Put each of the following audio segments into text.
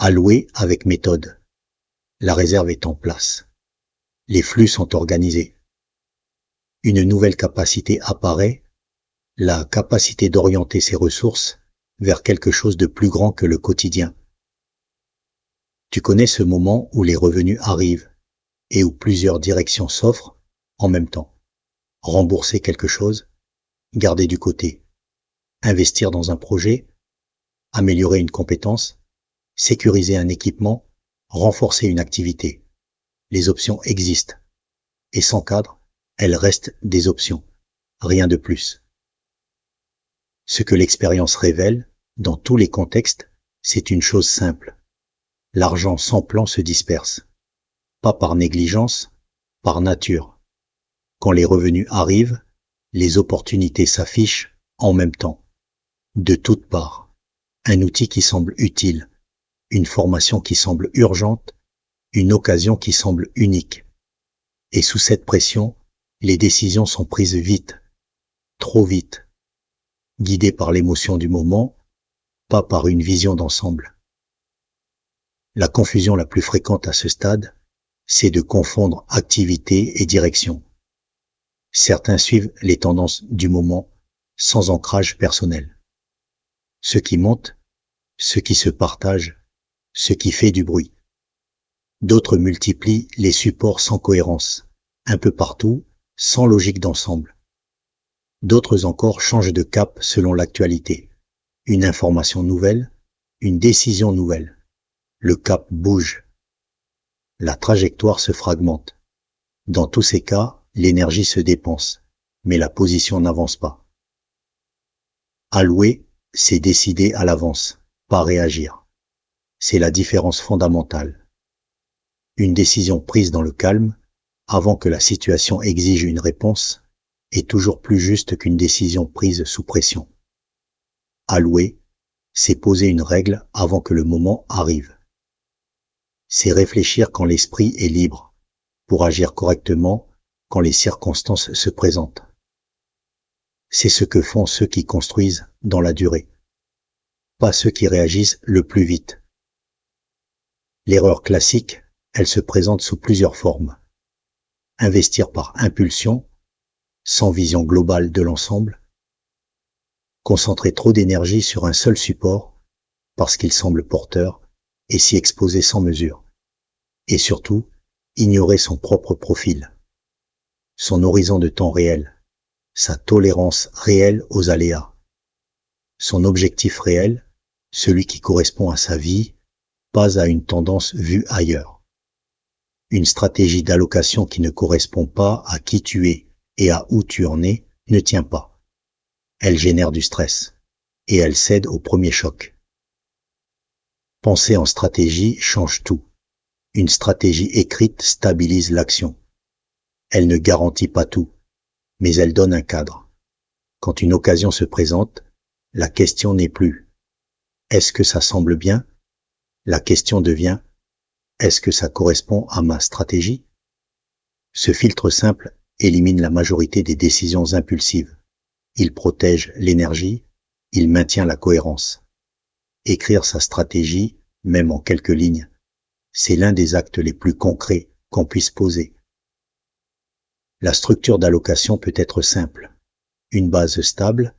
Alloué avec méthode. La réserve est en place. Les flux sont organisés. Une nouvelle capacité apparaît, la capacité d'orienter ses ressources vers quelque chose de plus grand que le quotidien. Tu connais ce moment où les revenus arrivent et où plusieurs directions s'offrent en même temps. Rembourser quelque chose, garder du côté, investir dans un projet, améliorer une compétence, sécuriser un équipement, renforcer une activité. Les options existent. Et sans cadre, elles restent des options, rien de plus. Ce que l'expérience révèle, dans tous les contextes, c'est une chose simple. L'argent sans plan se disperse. Pas par négligence, par nature. Quand les revenus arrivent, les opportunités s'affichent en même temps. De toutes parts. Un outil qui semble utile, une formation qui semble urgente, une occasion qui semble unique. Et sous cette pression, les décisions sont prises vite, trop vite, guidées par l'émotion du moment, pas par une vision d'ensemble. La confusion la plus fréquente à ce stade, c'est de confondre activité et direction. Certains suivent les tendances du moment sans ancrage personnel. Ce qui monte, ce qui se partage, ce qui fait du bruit. D'autres multiplient les supports sans cohérence, un peu partout, sans logique d'ensemble. D'autres encore changent de cap selon l'actualité. Une information nouvelle, une décision nouvelle. Le cap bouge. La trajectoire se fragmente. Dans tous ces cas, l'énergie se dépense, mais la position n'avance pas. Allouer, c'est décider à l'avance, pas réagir. C'est la différence fondamentale. Une décision prise dans le calme, avant que la situation exige une réponse, est toujours plus juste qu'une décision prise sous pression. Allouer, c'est poser une règle avant que le moment arrive. C'est réfléchir quand l'esprit est libre, pour agir correctement quand les circonstances se présentent. C'est ce que font ceux qui construisent dans la durée, pas ceux qui réagissent le plus vite. L'erreur classique, elle se présente sous plusieurs formes. Investir par impulsion, sans vision globale de l'ensemble. Concentrer trop d'énergie sur un seul support, parce qu'il semble porteur, et s'y exposer sans mesure. Et surtout, ignorer son propre profil, son horizon de temps réel, sa tolérance réelle aux aléas, son objectif réel, celui qui correspond à sa vie, pas à une tendance vue ailleurs. Une stratégie d'allocation qui ne correspond pas à qui tu es et à où tu en es ne tient pas. Elle génère du stress et elle cède au premier choc. Penser en stratégie change tout. Une stratégie écrite stabilise l'action. Elle ne garantit pas tout, mais elle donne un cadre. Quand une occasion se présente, la question n'est plus « Est-ce que ça semble bien ?» La question devient « Est-ce que ça correspond à ma stratégie ?» Ce filtre simple élimine la majorité des décisions impulsives. Il protège l'énergie, il maintient la cohérence. Écrire sa stratégie, même en quelques lignes, c'est l'un des actes les plus concrets qu'on puisse poser. La structure d'allocation peut être simple. Une base stable,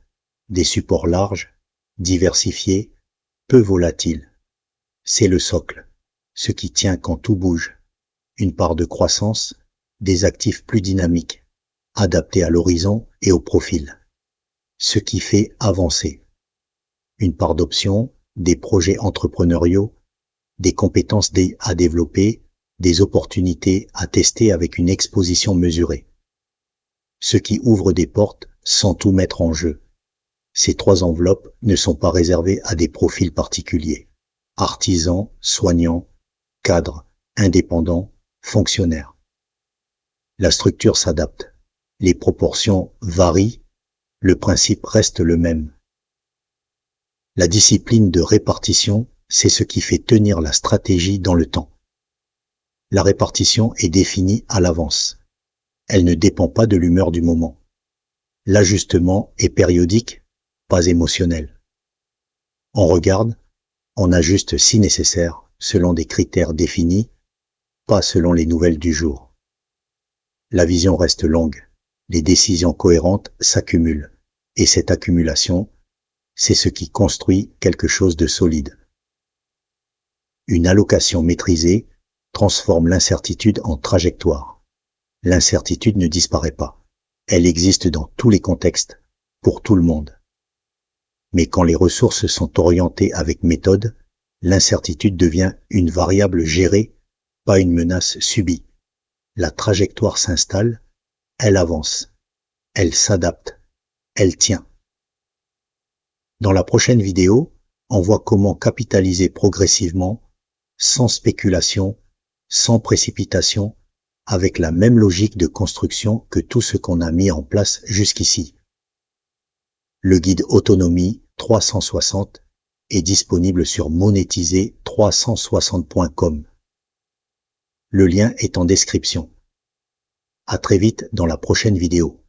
des supports larges, diversifiés, peu volatiles. C'est le socle, ce qui tient quand tout bouge. Une part de croissance, des actifs plus dynamiques, adaptés à l'horizon et au profil. Ce qui fait avancer. Une part d'options, des projets entrepreneuriaux, des compétences à développer, des opportunités à tester avec une exposition mesurée. Ce qui ouvre des portes sans tout mettre en jeu. Ces trois enveloppes ne sont pas réservées à des profils particuliers. Artisans, soignants, cadres, indépendants, fonctionnaires. La structure s'adapte. Les proportions varient, le principe reste le même. La discipline de répartition, c'est ce qui fait tenir la stratégie dans le temps. La répartition est définie à l'avance. Elle ne dépend pas de l'humeur du moment. L'ajustement est périodique, pas émotionnel. On regarde, on ajuste si nécessaire, selon des critères définis, pas selon les nouvelles du jour. La vision reste longue, les décisions cohérentes s'accumulent, et cette accumulation, c'est ce qui construit quelque chose de solide. Une allocation maîtrisée transforme l'incertitude en trajectoire. L'incertitude ne disparaît pas. Elle existe dans tous les contextes, pour tout le monde. Mais quand les ressources sont orientées avec méthode, l'incertitude devient une variable gérée, pas une menace subie. La trajectoire s'installe, elle avance, elle s'adapte, elle tient. Dans la prochaine vidéo, on voit comment capitaliser progressivement, sans spéculation, sans précipitation, avec la même logique de construction que tout ce qu'on a mis en place jusqu'ici. Le guide Autonomie 360 est disponible sur monétiser360.com. Le lien est en description. À très vite dans la prochaine vidéo.